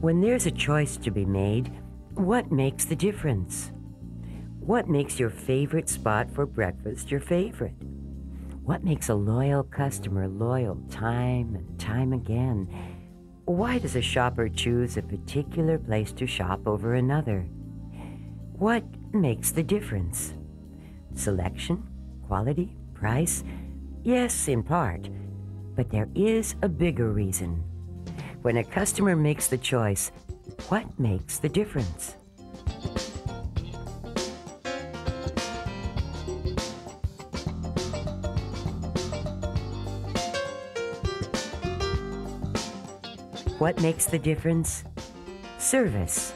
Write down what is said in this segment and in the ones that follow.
When there's a choice to be made, what makes the difference? What makes your favorite spot for breakfast your favorite? What makes a loyal customer loyal time and time again? Why does a shopper choose a particular place to shop over another? What makes the difference? Selection? Quality? Price? Yes, in part. But there is a bigger reason. When a customer makes the choice, what makes the difference? What makes the difference? Service.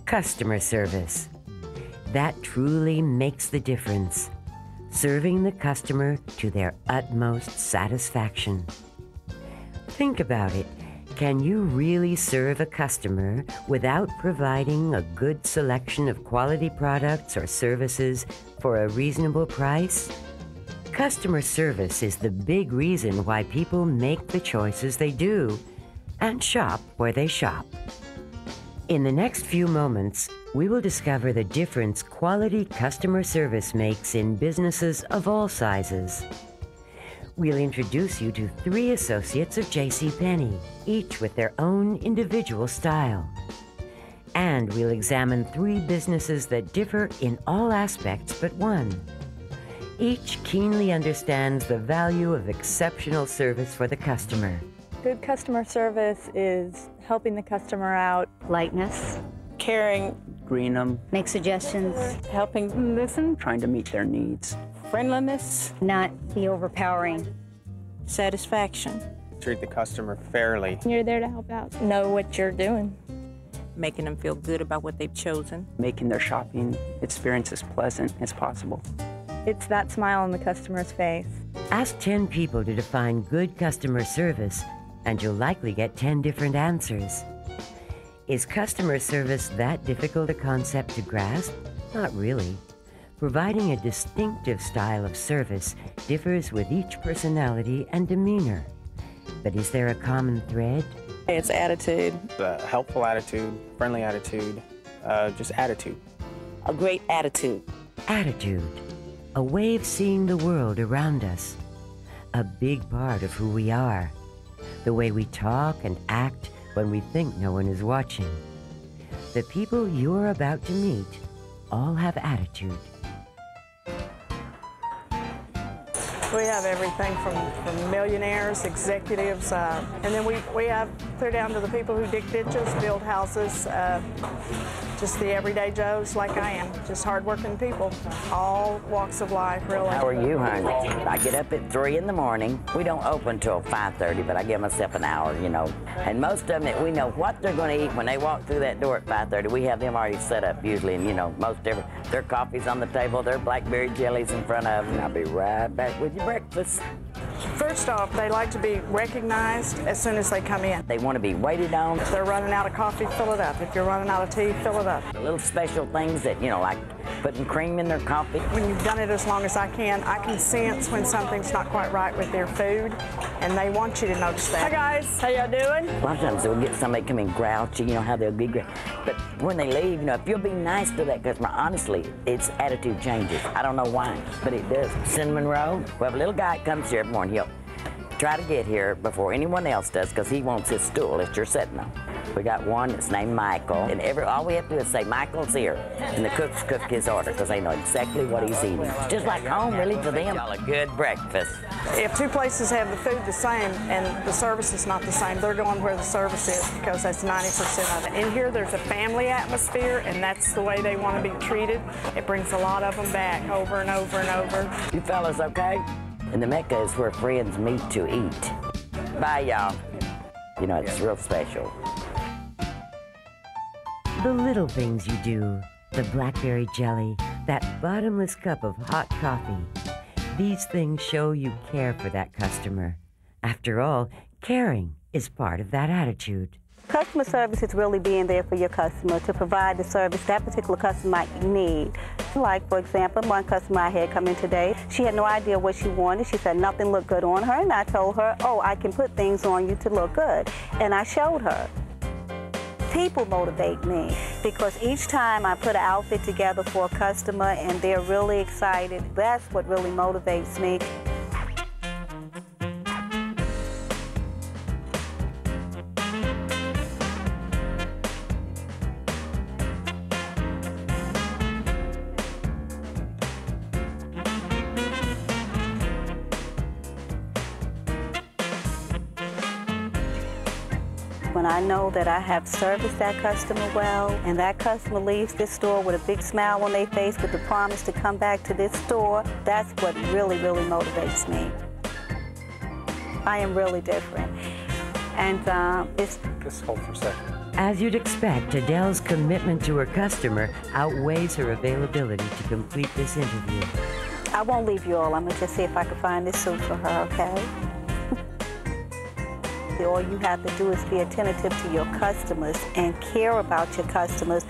Customer service. That truly makes the difference. Serving the customer to their utmost satisfaction. Think about it. Can you really serve a customer without providing a good selection of quality products or services for a reasonable price? Customer service is the big reason why people make the choices they do and shop where they shop. In the next few moments, we will discover the difference quality customer service makes in businesses of all sizes. We'll introduce you to 3 associates of JCPenney, each with their own individual style. And we'll examine 3 businesses that differ in all aspects but one. Each keenly understands the value of exceptional service for the customer. Good customer service is helping the customer out. Lightness. Caring. Green them. Make suggestions. Helping listen. Trying to meet their needs. Friendliness. Not be overpowering. Satisfaction. Treat the customer fairly. You're there to help out. Know what you're doing. Making them feel good about what they've chosen. Making their shopping experience as pleasant as possible. It's that smile on the customer's face. Ask 10 people to define good customer service, and you'll likely get 10 different answers. Is customer service that difficult a concept to grasp? Not really. Providing a distinctive style of service differs with each personality and demeanor. But is there a common thread? It's attitude. A helpful attitude, friendly attitude, just attitude. A great attitude. Attitude. A way of seeing the world around us. A big part of who we are. The way we talk and act when we think no one is watching. The people you're about to meet all have attitude. We have everything from millionaires, executives, and then we have clear down to the people who dig ditches, build houses, just the everyday Joes like I am, just hardworking people, all walks of life, really. How are you, honey? I get up at 3 in the morning. We don't open till 5:30, but I give myself an hour, you know. And most of them, we know what they're going to eat when they walk through that door at 5:30. We have them already set up usually, and you know, their coffee's on the table, their blackberry jellies in front of them. I'll be right back with your breakfast. First off, they like to be recognized as soon as they come in. They want to be waited on. If they're running out of coffee, fill it up. If you're running out of tea, fill it up. The little special things that, you know, like putting cream in their coffee. When you've done it as long as I can sense when something's not quite right with their food, and they want you to notice that. Hi guys, how y'all doing? A lot of times they'll get somebody come in grouchy, you know how they'll be grouchy. But when they leave, you know, if you'll be nice to that customer, honestly, its attitude changes. I don't know why, but it does. Cinnamon roll, we have a little guy that comes here every morning. He'll try to get here before anyone else does because he wants his stool that you're sitting on. We got one that's named Michael, and all we have to do is say, Michael's here, and the cooks cook his order because they know exactly what he's eating. It's just like home, really, to them. Y'all a good breakfast. If 2 places have the food the same and the service is not the same, they're going where the service is because that's 90% of it. In here, there's a family atmosphere, and that's the way they want to be treated. It brings a lot of them back over and over and over. You fellas okay? And the Mecca is where friends meet to eat. Bye, y'all. You know, it's real special. The little things you do, the blackberry jelly, that bottomless cup of hot coffee. These things show you care for that customer. After all, caring is part of that attitude. Customer service is really being there for your customer to provide the service that particular customer might need. Like, for example, one customer I had come in today, she had no idea what she wanted. She said nothing looked good on her, and I told her, oh, I can put things on you to look good. And I showed her. people motivate me, because each time I put an outfit together for a customer and they're really excited, that's what really motivates me. When I know that I have serviced that customer well, and that customer leaves this store with a big smile on their face with the promise to come back to this store, that's what really, really motivates me. I am really different. And it's... Just hold for a second. As you'd expect, Adele's commitment to her customer outweighs her availability to complete this interview. I won't leave you all. I'm gonna just see if I can find this suit for her, okay? All you have to do is be attentive to your customers and care about your customers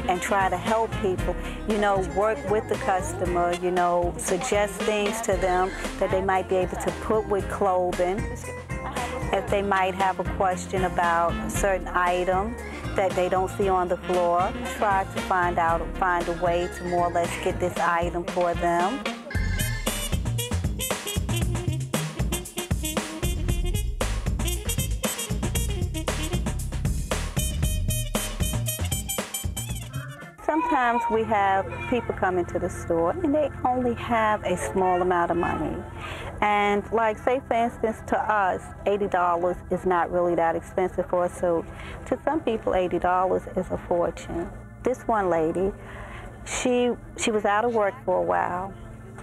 and try to help people. You know, work with the customer, you know, suggest things to them that they might be able to put with clothing. If they might have a question about a certain item that they don't see on the floor, try to find a way to more or less get this item for them. Sometimes we have people come into the store and they only have a small amount of money. And like, say for instance, to us, $80 is not really that expensive for a suit. To some people, $80 is a fortune. This one lady, she was out of work for a while.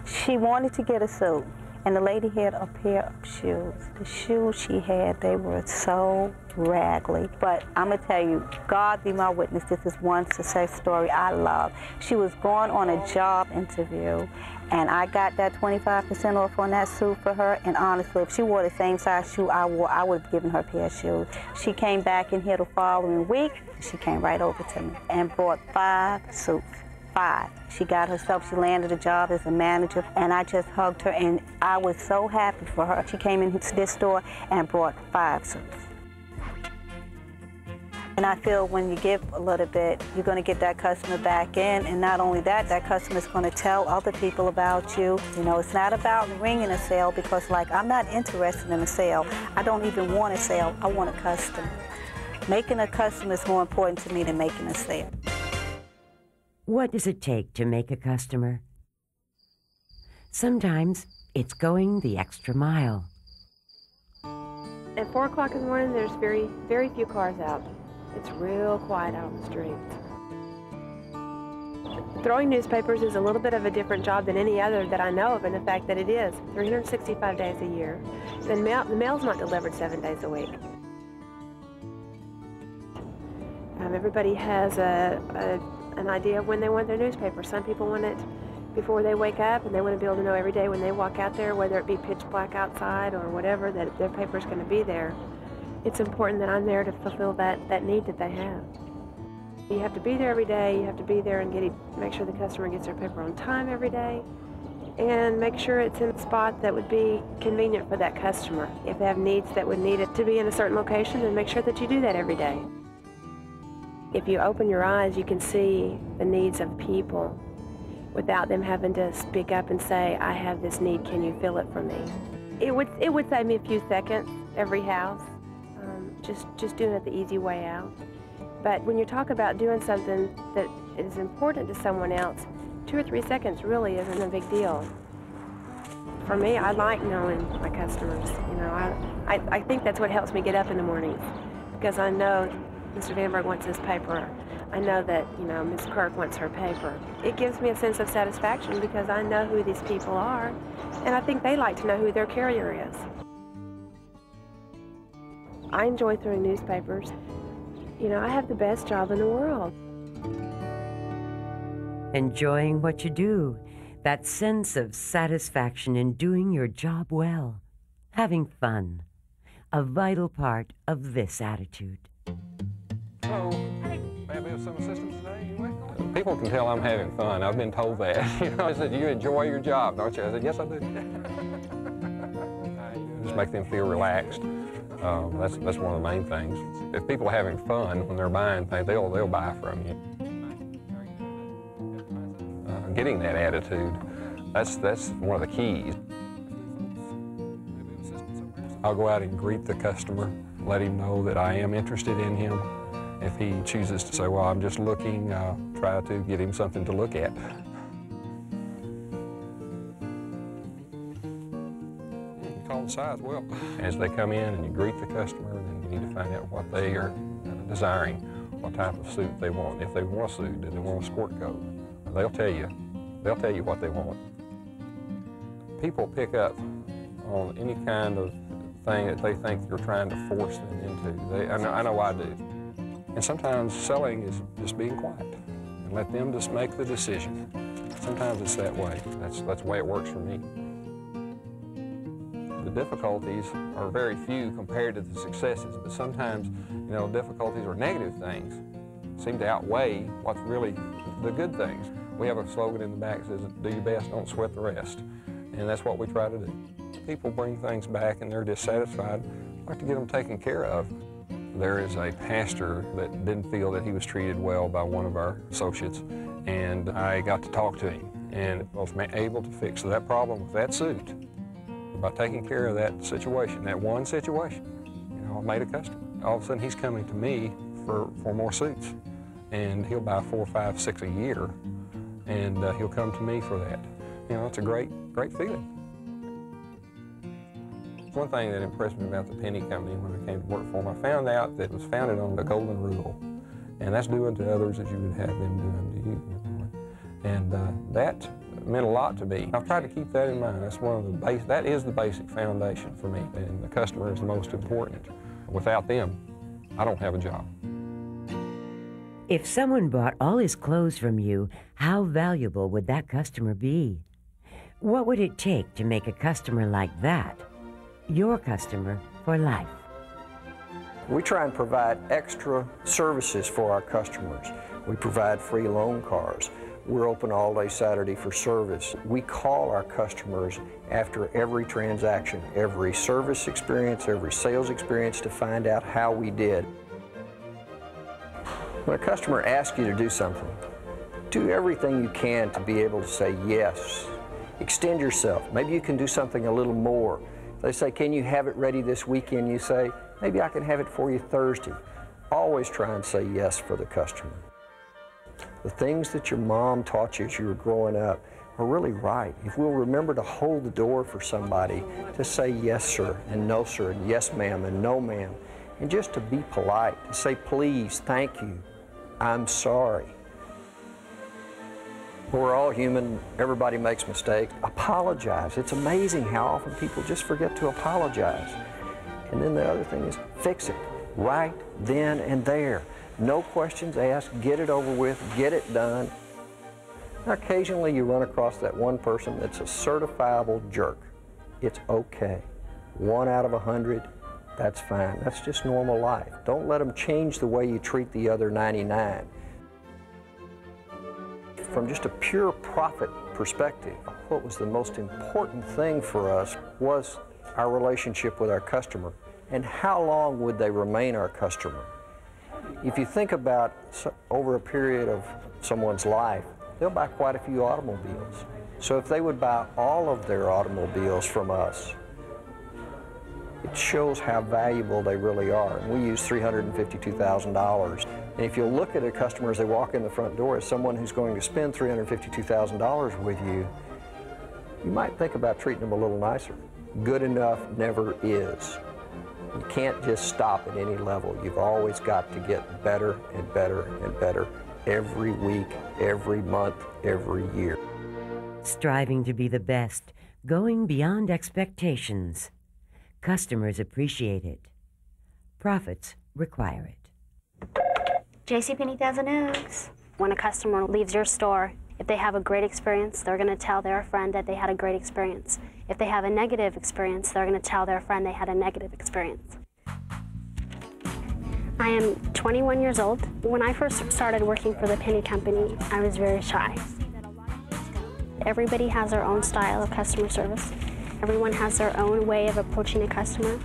She wanted to get a suit, and the lady had a pair of shoes. The shoes she had, they were so raggedy. But I'm gonna tell you, God be my witness, this is one success story I love. She was going on a job interview, and I got that 25% off on that suit for her, and honestly, if she wore the same size shoe I wore, I would have given her a pair of shoes. She came back in here the following week, she came right over to me and bought 5 suits. 5. She got herself, she landed a job as a manager, and I just hugged her, and I was so happy for her. She came into this store and bought 5 suits. And I feel when you give a little bit, you're going to get that customer back in, and not only that, that customer's going to tell other people about you. You know, it's not about ringing a sale, because like, I'm not interested in a sale. I don't even want a sale, I want a customer. Making a customer is more important to me than making a sale. What does it take to make a customer? Sometimes it's going the extra mile. At 4 o'clock in the morning, there's very, very few cars out. It's real quiet out on the streets. Throwing newspapers is a little bit of a different job than any other that I know of, in the fact that it is 365 days a year. The mail's not delivered 7 days a week. Everybody has an idea of when they want their newspaper. Some people want it before they wake up, and they want to be able to know every day when they walk out there, whether it be pitch black outside or whatever, that their paper's going to be there. It's important that I'm there to fulfill that need that they have. You have to be there every day. You have to be there and make sure the customer gets their paper on time every day, and make sure it's in a spot that would be convenient for that customer. If they have needs that would need it to be in a certain location, then make sure that you do that every day. If you open your eyes, you can see the needs of people without them having to speak up and say, I have this need, can you fill it for me? It would save me a few seconds every house, just doing it the easy way out. But when you talk about doing something that is important to someone else, 2 or 3 seconds really isn't a big deal. For me, I like knowing my customers. You know, I think that's what helps me get up in the mornings, because I know Mr. Vanberg wants his paper. I know that, you know, Ms. Kirk wants her paper. It gives me a sense of satisfaction because I know who these people are, and I think they like to know who their carrier is. I enjoy throwing newspapers. You know, I have the best job in the world. Enjoying what you do, that sense of satisfaction in doing your job well, having fun, a vital part of this attitude. Hello. May I be of some assistance today? People can tell I'm having fun. I've been told that. You know, I said, you enjoy your job, don't you? I said, yes, I do. Just make them feel relaxed. That's one of the main things. If people are having fun when they're buying things, they'll buy from you. Getting that attitude, that's one of the keys. I'll go out and greet the customer, let him know that I am interested in him. If he chooses to say, well, I'm just looking, try to get him something to look at. You call the size well. As they come in and you greet the customer, then you need to find out what they are desiring, what type of suit they want. If they want a suit, do they want a sport coat? They'll tell you what they want. People pick up on any kind of thing that they think you're trying to force them into. I know I do. And sometimes selling is just being quiet and let them just make the decision. Sometimes it's that way. That's the way it works for me. The difficulties are very few compared to the successes, but sometimes, difficulties or negative things seem to outweigh what's really the good things. We have a slogan in the back that says, do your best, don't sweat the rest. And that's what we try to do. People bring things back and they're dissatisfied. I like to get them taken care of. There is a pastor that didn't feel that he was treated well by one of our associates, and I got to talk to him and was able to fix that problem with that suit by taking care of that situation, that one situation. I made a customer. All of a sudden he's coming to me for more suits, and he'll buy 4, 5, 6 a year, and he'll come to me for that. It's a great feeling. One thing that impressed me about the Penney Company when I came to work for them, I found out that it was founded on the golden rule, and that's do unto others as you would have them do unto you. And that meant a lot to me. I've tried to keep that in mind. That is the basic foundation for me, and the customer is the most important. Without them, I don't have a job. If someone bought all his clothes from you, how valuable would that customer be? What would it take to make a customer like that your customer for life? We try and provide extra services for our customers. We provide free loan cars. We're open all day Saturday for service. We call our customers after every transaction, every service experience, every sales experience to find out how we did. When a customer asks you to do something, do everything you can to be able to say yes. Extend yourself. Maybe you can do something a little more. They say, can you have it ready this weekend? You say, maybe I can have it for you Thursday. Always try and say yes for the customer. The things that your mom taught you as you were growing up are really right. If we'll remember to hold the door for somebody, to say yes sir and no sir and yes ma'am and no ma'am, and just to be polite, to say please, thank you, I'm sorry. We're all human, everybody makes mistakes. Apologize. It's amazing how often people just forget to apologize. And then the other thing is fix it, right then and there. No questions asked, get it over with, get it done. Now, occasionally you run across that one person that's a certifiable jerk. It's okay. 1 out of 100, that's fine. That's just normal life. Don't let them change the way you treat the other 99. From just a pure profit perspective, what was the most important thing for us was our relationship with our customer and how long would they remain our customer. If you think about over a period of someone's life, they'll buy quite a few automobiles. So if they would buy all of their automobiles from us, it shows how valuable they really are. And we use $352,000. And if you look at a customer as they walk in the front door as someone who's going to spend $352,000 with you, you might think about treating them a little nicer. Good enough never is. You can't just stop at any level. You've always got to get better and better and better every week, every month, every year. Striving to be the best, going beyond expectations. Customers appreciate it. Profits require it. JCPenney Thousand Oaks. When a customer leaves your store, if they have a great experience, they're going to tell their friend that they had a great experience. If they have a negative experience, they're going to tell their friend they had a negative experience. I am 21 years old. When I first started working for the Penney Company, I was very shy. Everybody has their own style of customer service. Everyone has their own way of approaching a customer.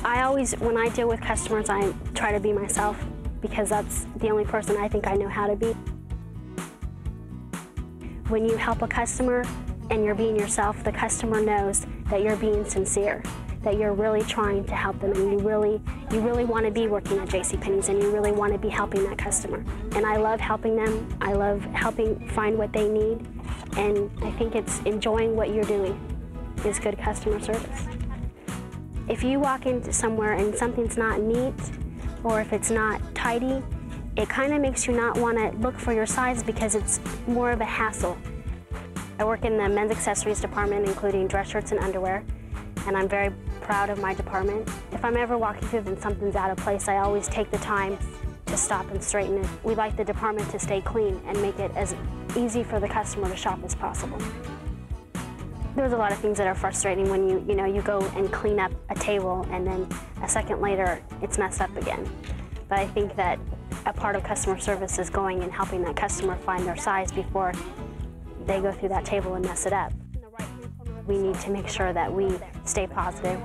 When I deal with customers, I try to be myself because that's the only person I think I know how to be. When you help a customer and you're being yourself, the customer knows that you're being sincere, that you're really trying to help them, and you really want to be working at JCPenney's, and you really want to be helping that customer. And I love helping them. I love helping find what they need, and I think it's enjoying what you're doing is good customer service. If you walk into somewhere and something's not neat, or if it's not tidy, it kind of makes you not want to look for your size because it's more of a hassle. I work in the men's accessories department, including dress shirts and underwear, and I'm very proud of my department. If I'm ever walking through and something's out of place, I always take the time to stop and straighten it. We like the department to stay clean and make it as easy for the customer to shop as possible. There's a lot of things that are frustrating when you go and clean up a table and then a second later it's messed up again. But I think that a part of customer service is going and helping that customer find their size before they go through that table and mess it up. We need to make sure that we stay positive.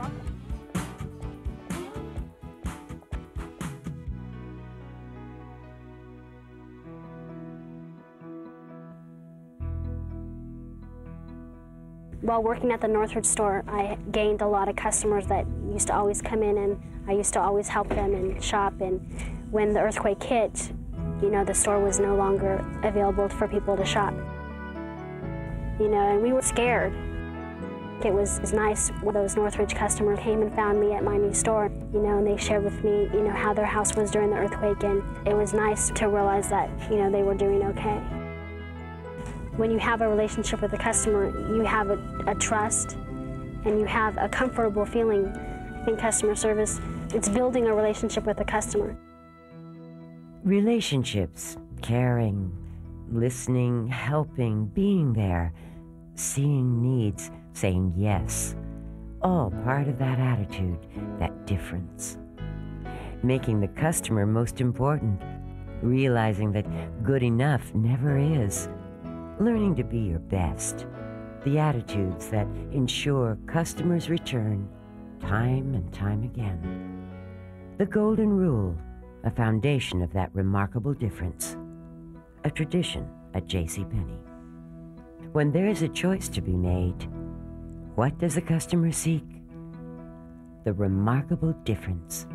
While working at the Northridge store, I gained a lot of customers that used to always come in, and I used to always help them and shop. And when the earthquake hit, the store was no longer available for people to shop. And we were scared. It was nice when those Northridge customers came and found me at my new store, and they shared with me, how their house was during the earthquake, and it was nice to realize that, they were doing okay. When you have a relationship with a customer, you have a trust and you have a comfortable feeling. I think customer service, it's building a relationship with a customer. Relationships, caring, listening, helping, being there, seeing needs, saying yes, all part of that attitude, that difference. Making the customer most important, realizing that good enough never is. Learning to be your best, the attitudes that ensure customers return time and time again. The golden rule, a foundation of that remarkable difference. A tradition at JCPenney. When there's a choice to be made, what does the customer seek? The remarkable difference.